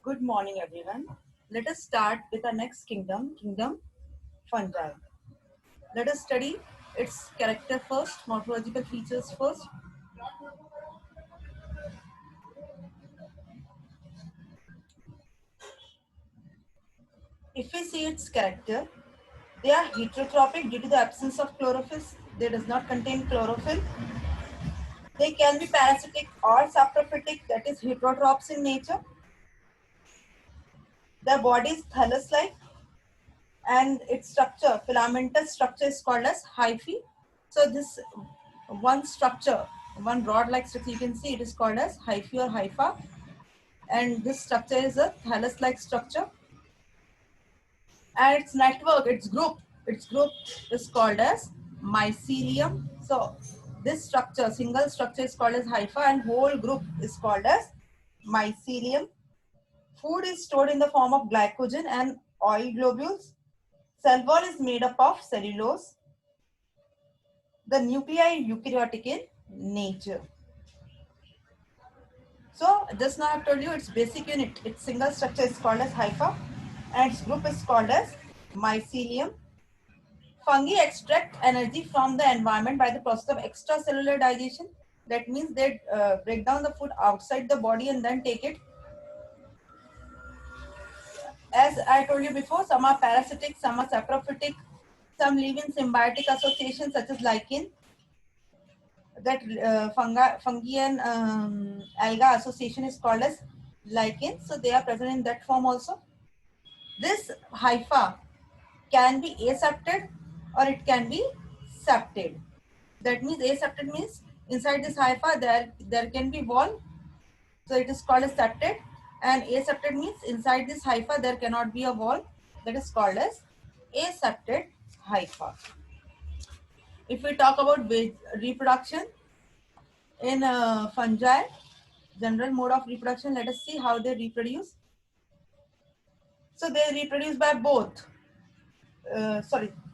Good morning, everyone. Let us start with our next kingdom fungi. Let us study its character first, morphological features first. If we see its character, they are heterotrophic due to the absence of chlorophyll. They does not contain chlorophyll. They can be parasitic or saprophytic, that is heterotrophs in nature. Their body is thallus-like and its structure, filamentous structure is called as hyphae. So this one structure, one rod-like structure, you can see it is called as hyphae or hypha, and this structure is a thallus-like structure. And its network, its group is called as mycelium. So this structure, single structure is called as hypha, and whole group is called as mycelium. Food is stored in the form of glycogen and oil globules. Cell wall is made up of cellulose. The nuclei eukaryotic in nature. So just now I told you its basic unit, its single structure is called as hypha and its group is called as mycelium. Fungi extract energy from the environment by the process of extracellular digestion. That means they break down the food outside the body and then take it. As I told you before, some are parasitic, some are saprophytic, some live in symbiotic associations such as lichen. That fungi and alga association is called as lichen. So they are present in that form also. This hypha can be asepted or it can be septed. That means asepted means inside this hypha there can be wall. So it is called as septed, and asepted means inside this hypha there cannot be a wall. That is called as asepted hypha. If we talk about reproduction in fungi, general mode of reproduction, let us see how they reproduce. So they reproduce by both,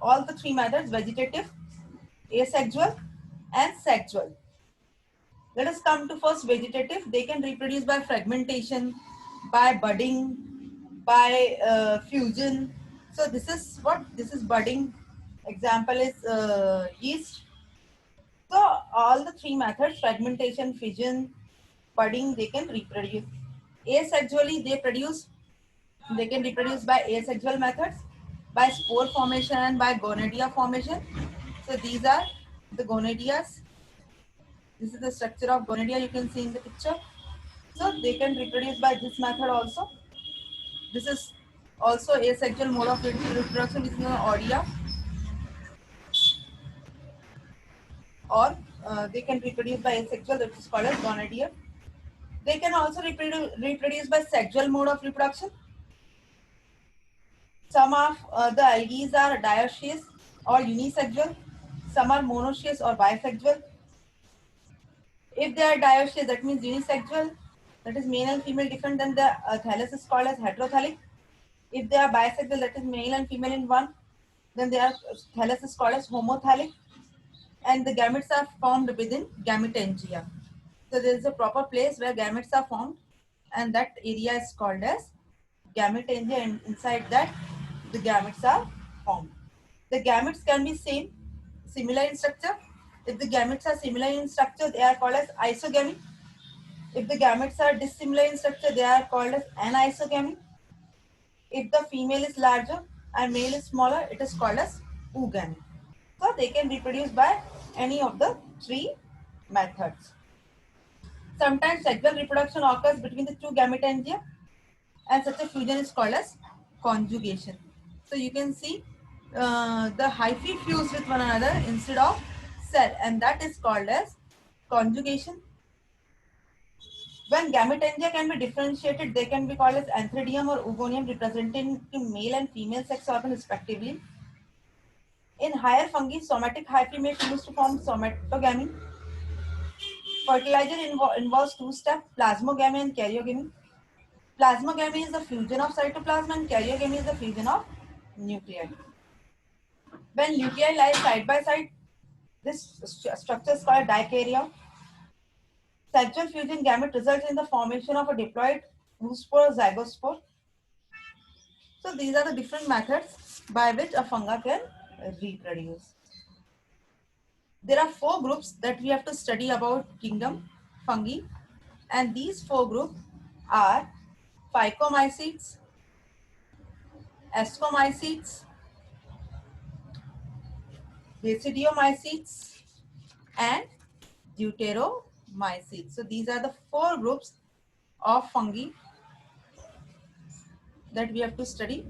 all the three methods: vegetative, asexual, and sexual. Let us come to first vegetative. They can reproduce by fragmentation, by budding, by fusion. So this is what? This is budding. Example is yeast. So all the three methods, fragmentation, fission, budding, they can reproduce. Asexually, they can reproduce by asexual methods, by spore formation and by gonadia formation. So these are the gonadias. This is the structure of gonadia you can see in the picture. So they can reproduce by this method also. This is also asexual mode of reproduction, which is known as odia. Or they can reproduce by asexual, which is called as gonadia. They can also reproduce by sexual mode of reproduction. Some of the algae are dioecious or unisexual. Some are monoecious or bisexual. If they are dioecious, that means unisexual. That is male and female different. Then the thallus is called as heterothallic. If they are bisexual, that is male and female in one. Then their thallus is called as homothallic. And the gametes are formed within gametangia. So there is a proper place where gametes are formed, and that area is called as gametangia, and inside that the gametes are formed. The gametes can be similar in structure. If the gametes are similar in structure, they are called as isogamy. If the gametes are dissimilar in structure, they are called as anisogamy. If the female is larger and male is smaller, it is called as oogamy. So they can reproduce by any of the three methods. Sometimes sexual reproduction occurs between the two gametangia, and such a fusion is called as conjugation. So you can see the hyphae fuse with one another instead of cell, and that is called as conjugation. When gametangia can be differentiated, they can be called as antheridium or oogonium, representing male and female sex organ respectively. In higher fungi, somatic hyphae may fuse to form somatogamy. Fertilizer involves two steps: plasmogamy and karyogamy. Plasmogamy is the fusion of cytoplasm and karyogamy is the fusion of nuclei. When nuclei lie side by side, this structure is called dikaryon. Sexual fusion gamete results in the formation of a diploid oospore or zygospore. So these are the different methods by which a fungi can reproduce. There are 4 groups that we have to study about kingdom fungi, and these 4 groups are Phycomycetes, Ascomycetes, Basidiomycetes, and Deuteromycetes. So these are the 4 groups of fungi that we have to study.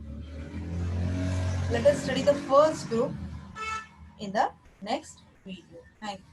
Let us study the first group in the next video. Thank you.